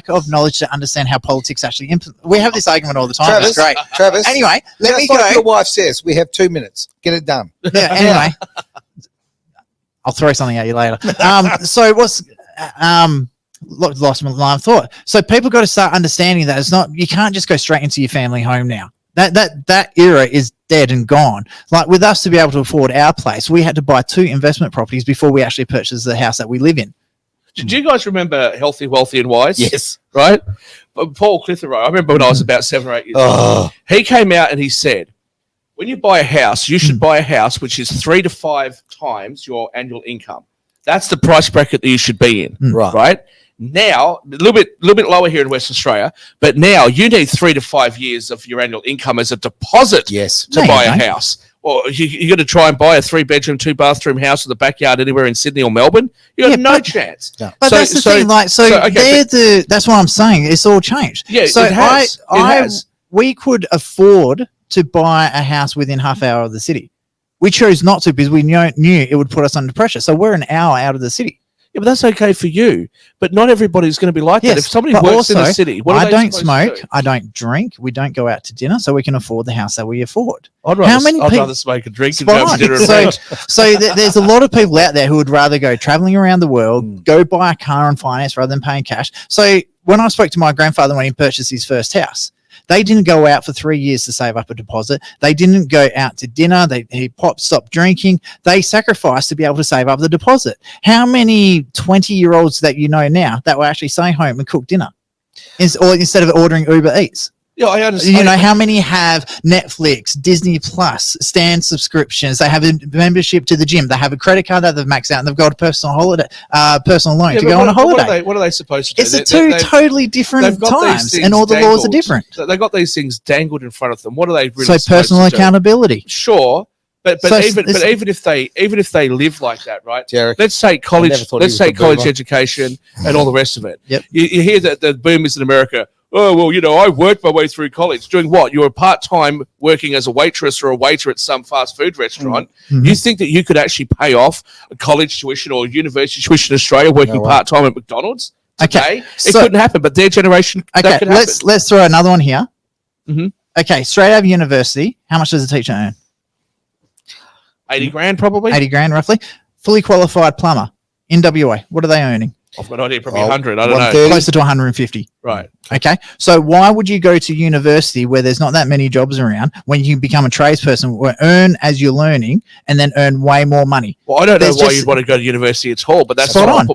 C: of knowledge to understand how politics actually implement. We have this argument all the time.
B: Travis,
C: it's great.
B: Travis,
C: anyway, let me go.
B: Like your wife says, we have 2 minutes. Get it done.
C: Yeah. Anyway, I'll throw something at you later. So what's lost my line of thought. So people got to start understanding that you can't just go straight into your family home now. That era is dead and gone. Like with us to be able to afford our place, we had to buy 2 investment properties before we actually purchased the house that we live in.
A: Do you guys remember Healthy, Wealthy and Wise?
B: Yes.
A: Right? Paul Clitheroe, I remember when I was about 7 or 8 years old. He came out and he said, when you buy a house, you should buy a house which is 3 to 5 times your annual income. That's the price bracket that you should be in. Right? Now, a little bit lower here in Western Australia, but now you need 3 to 5 years of your annual income as a deposit to buy a house. Or you got to try and buy a 3-bedroom, 2-bathroom house with a backyard anywhere in Sydney or Melbourne. You have no chance.
C: Yeah. But that's the thing. That's what I'm saying. It's all changed.
A: Yeah, so it has.
C: We could afford to buy a house within half hour of the city. We chose not to because we knew it would put us under pressure. So we're an hour out of the city.
A: Yeah, but that's okay for you. But not everybody's going to be like that. If somebody
C: but
A: works in
C: also,
A: the city, what are
C: I
A: they
C: don't
A: supposed to
C: smoke.
A: do?
C: I don't drink. We don't go out to dinner, so we can afford the house that we afford.
A: I'd rather smoke and drink and go
C: Spot
A: to dinner
C: on.
A: and rent.
C: So there's a lot of people out there who would rather go traveling around the world, go buy a car on finance rather than paying cash. So when I spoke to my grandfather when he purchased his first house, they didn't go out for 3 years to save up a deposit. They didn't go out to dinner. He stopped drinking. They sacrificed to be able to save up the deposit. How many 20-year-olds that you know now that will actually stay home and cook dinner instead of ordering Uber Eats?
A: Yeah, I understand.
C: You know, how many have Netflix, Disney Plus, Stan subscriptions? They have a membership to the gym. They have a credit card that they've maxed out, and they've got a personal loan to go on a holiday.
A: What are they supposed to do?
C: It's totally different times, and all the laws are different.
A: They've got these things dangled in front of them. What are they really
C: So
A: supposed
C: personal
A: to do?
C: accountability.
A: Sure. But
C: So
A: even if they live like that, right?
B: Derek,
A: let's say college
B: boomer.
A: education and all the rest of it.
C: Yep.
A: You hear that the boomers in America. Oh, well, you know, I worked my way through college. Doing what? You were part-time working as a waitress or a waiter at some fast food restaurant.
C: Mm-hmm.
A: You think that you could actually pay off a college tuition or university tuition in Australia working part-time at McDonald's today? It couldn't happen, but their generation, that could happen.
C: Let's throw another one here.
A: Mm-hmm.
C: Okay, straight out of university, how much does a teacher earn?
A: 80 grand probably?
C: 80 grand roughly. Fully qualified plumber in WA, what are they earning?
A: I've got no idea, probably 100. I don't know.
C: Closer to 150.
A: Right.
C: Okay. So why would you go to university where there's not that many jobs around when you can become a tradesperson, earn as you're learning, and then earn way more money?
A: Well, I don't know why you'd want to go to university at all, but that's not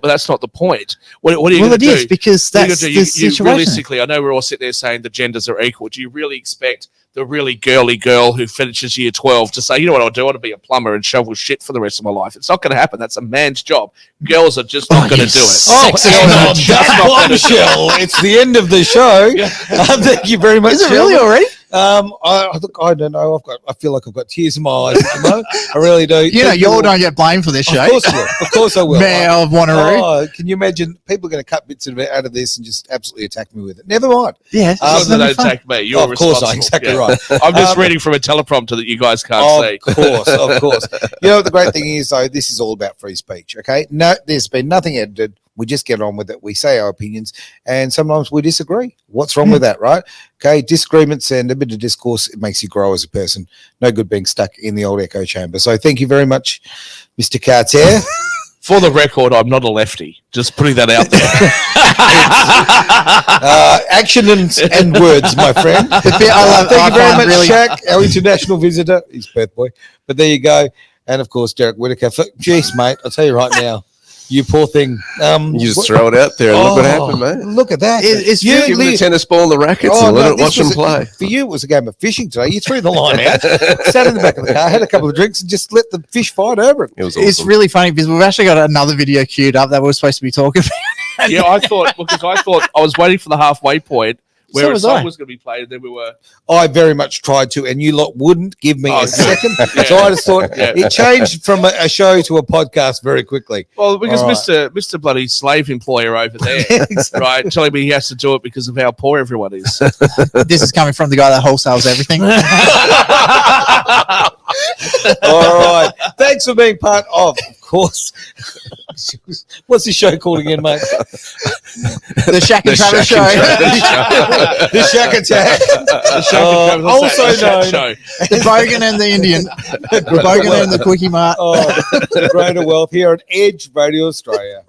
A: the point. What are you going to do?
C: Well, it is, because that's the situation.
A: Realistically, I know we're all sitting there saying the genders are equal. Do you really expect the really girly girl who finishes year 12 to say, you know what I'll do? I want to be a plumber and shovel shit for the rest of my life. It's not going to happen. That's a man's job. Girls are just not going to do it.
B: Bombshell. It's the end of the show. Thank you very much.
C: Is it really already?
B: I don't know. I feel like I've got tears in my eyes at the moment. I really do.
C: You know, you all don't get blamed for this show.
B: Of course I will. Of course I will.
C: Mayor of Wanneroo.
B: Oh, can you imagine? People are going to cut bits of it out of this and just absolutely attack me with it. Never mind.
C: Yeah.
A: They don't attack me. You're
B: of course,
A: responsible.
B: exactly right.
A: I'm just reading from a teleprompter that you guys can't see.
B: Of course. You know what the great thing is, though? This is all about free speech, okay? No, there's been nothing edited. We just get on with it. We say our opinions, and sometimes we disagree. What's wrong with that, right? Okay, disagreements and a bit of discourse, it makes you grow as a person. No good being stuck in the old echo chamber. So thank you very much, Mr. Cartier.
A: For the record, I'm not a lefty. Just putting that out there.
B: Action and words, my friend. Thank you very much, Shaq, our international visitor. He's Perth boy. But there you go. And, of course, Derek Whittaker. Jeez, mate, I'll tell you right now. You poor thing.
D: You just throw it out there and look what happened, mate.
B: Look at that.
D: It's you give the tennis ball and the rackets and watch them play.
B: For you, it was a game of fishing today. You threw the line out, sat in the back of the car, had a couple of drinks, and just let the fish fight over it.
D: It was awesome.
C: It's really funny because we've actually got another video queued up that we're supposed to be talking about.
A: Yeah, I thought I was waiting for the halfway point where a song was going to be played, and then we were.
B: I very much tried to, and you lot wouldn't give me a second.
A: Yeah.
B: So I just thought it changed from a show to a podcast very quickly.
A: Well, because Mr. Bloody slave employer over there, right, telling me he has to do it because of how poor everyone is.
C: This is coming from the guy that wholesales everything.
B: All right. Thanks for being part of course. What's the show called again, mate?
C: The Shaq and Travis Show.
B: The Shaq Attack. Also known
C: the Bogan and the Indian. The Bogan and the Quickie Mart.
B: The Greater Wealth here on Edge Radio Australia.